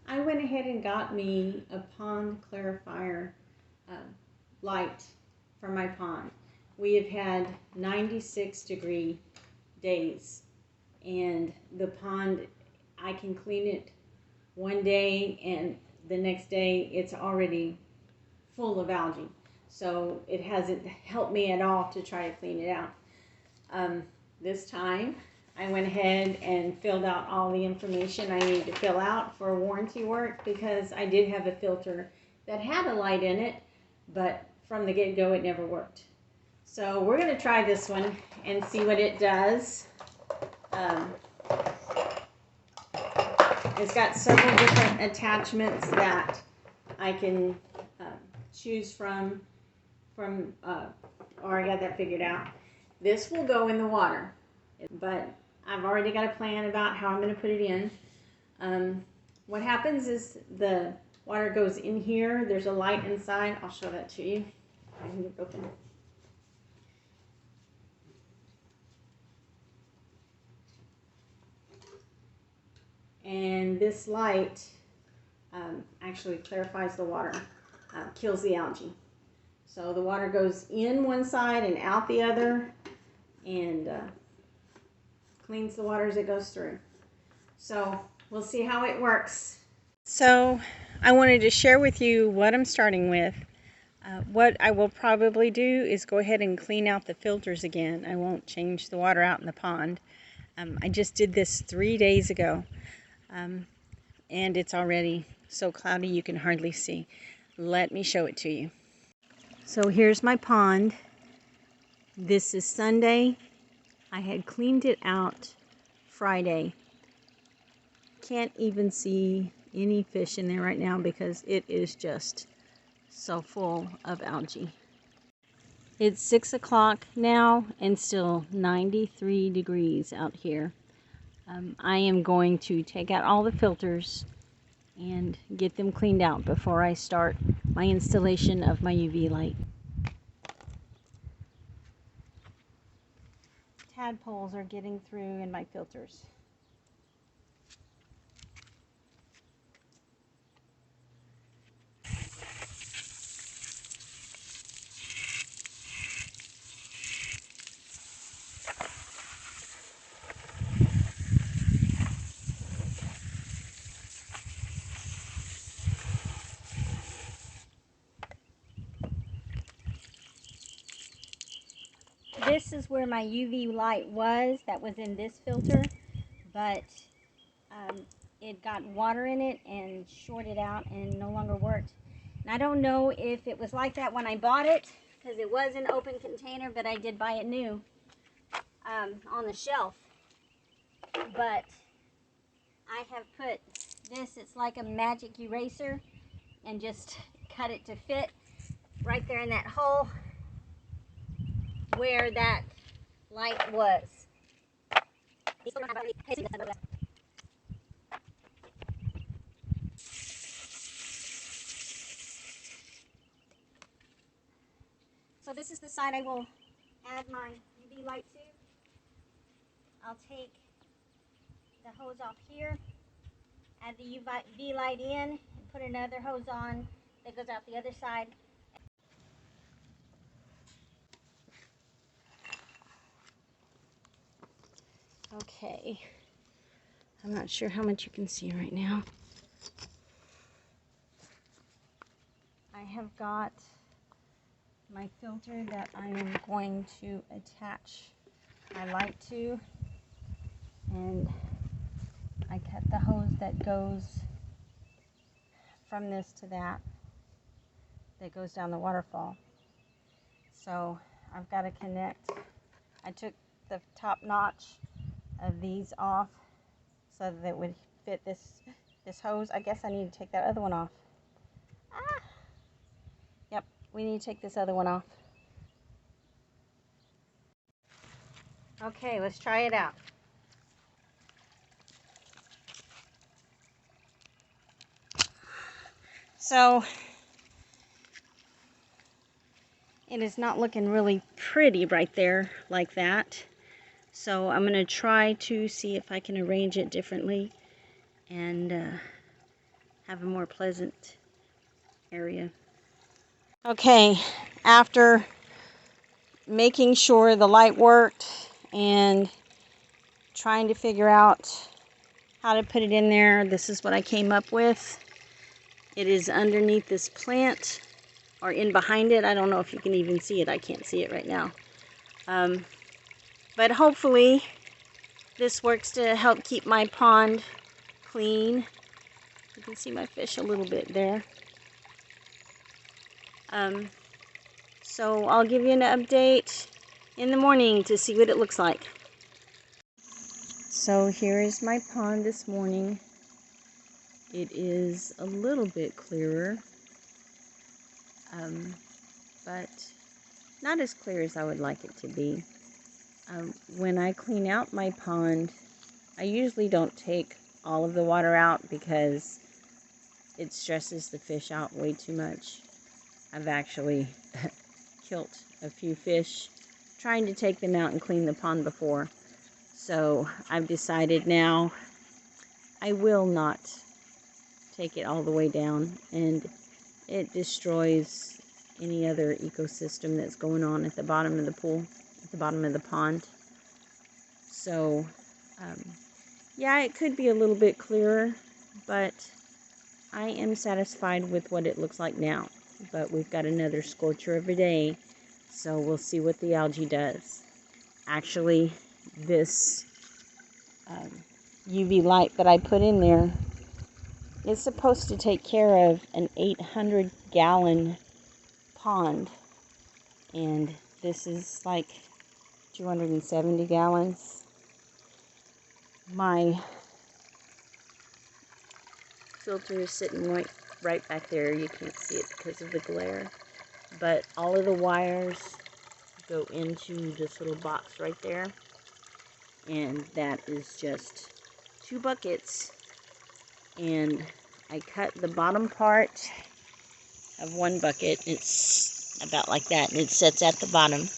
I went ahead and got me a pond clarifier uh, light for my pond. We have had 96-degree days, and the pond, I can clean it one day, and the next day it's already full of algae. So it hasn't helped me at all to try to clean it out. This time, I went ahead and filled out all the information I needed to fill out for warranty work, because I did have a filter that had a light in it, but from the get-go it never worked. So we're going to try this one and see what it does. It's got several different attachments that I can choose from, or I got that figured out. This will go in the water, but I've already got a plan about how I'm going to put it in. What happens is the water goes in here. There's a light inside. I'll show that to you. I can get it open. And this light actually clarifies the water, kills the algae. So the water goes in one side and out the other, and cleans the water as it goes through. So we'll see how it works. So I wanted to share with you what I'm starting with. What I will probably do is go ahead and clean out the filters again. I won't change the water out in the pond. I just did this 3 days ago, and it's already so cloudy you can hardly see. Let me show it to you. So here's my pond. This is Sunday. I had cleaned it out Friday. Can't even see any fish in there right now because it is just so full of algae. It's 6 o'clock now and still 93 degrees out here. I am going to take out all the filters and get them cleaned out before I start my installation of my UV light. Tadpoles are getting through in my filters. This is where my UV light was, that was in this filter, but it got water in it and shorted out and no longer worked. And I don't know if it was like that when I bought it, because it was an open container, but I did buy it new on the shelf. But I have put this, it's like a magic eraser, and just cut it to fit right there in that hole where that light was. So this is the side I will add my UV light to. I'll take the hose off here, add the UV light in, and put another hose on that goes out the other side. Okay, I'm not sure how much you can see right now. I have got my filter that I am going to attach my light to, and I cut the hose that goes from this to that goes down the waterfall. So I've got to connect. I took the top notch of these off so that it would fit this hose. I guess I need to take that other one off. Yep, we need to take this other one off. Okay, let's try it out. So it is not looking really pretty right there like that. So I'm going to try to see if I can arrange it differently and have a more pleasant area. Okay, after making sure the light worked and trying to figure out how to put it in there, this is what I came up with. It is underneath this plant, or in behind it. I don't know if you can even see it. I can't see it right now. But hopefully this works to help keep my pond clean. You can see my fish a little bit there. So I'll give you an update in the morning to see what it looks like. So here is my pond this morning. It is a little bit clearer, but not as clear as I would like it to be. When I clean out my pond, I usually don't take all of the water out because it stresses the fish out way too much. I've actually killed a few fish trying to take them out and clean the pond before. So I've decided now I will not take it all the way down, and it destroys any other ecosystem that's going on at the bottom of the pool, at the bottom of the pond. So yeah, it could be a little bit clearer, but I am satisfied with what it looks like now. But we've got another scorcher of a day, so we'll see what the algae does. Actually, this UV light that I put in there is supposed to take care of an 800-gallon pond, and this is like 270 gallons. My filter is sitting right back there. You can't see it because of the glare, but all of the wires go into this little box right there, and that is just 2 buckets. And I cut the bottom part of one bucket. It's about like that, and it sits at the bottom.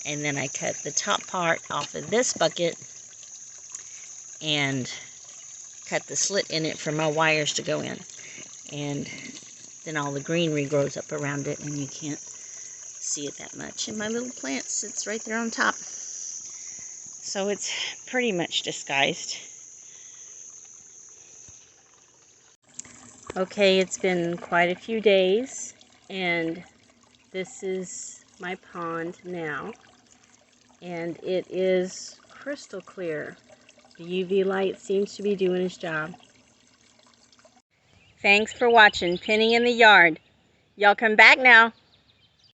And then I cut the top part off of this bucket and cut the slit in it for my wires to go in. And then all the greenery grows up around it, and you can't see it that much. And my little plant sits right there on top. So it's pretty much disguised. Okay, it's been quite a few days, and this is my pond now, and it is crystal clear. The UV light seems to be doing its job. Thanks for watching Penny in the Yard. Y'all come back now.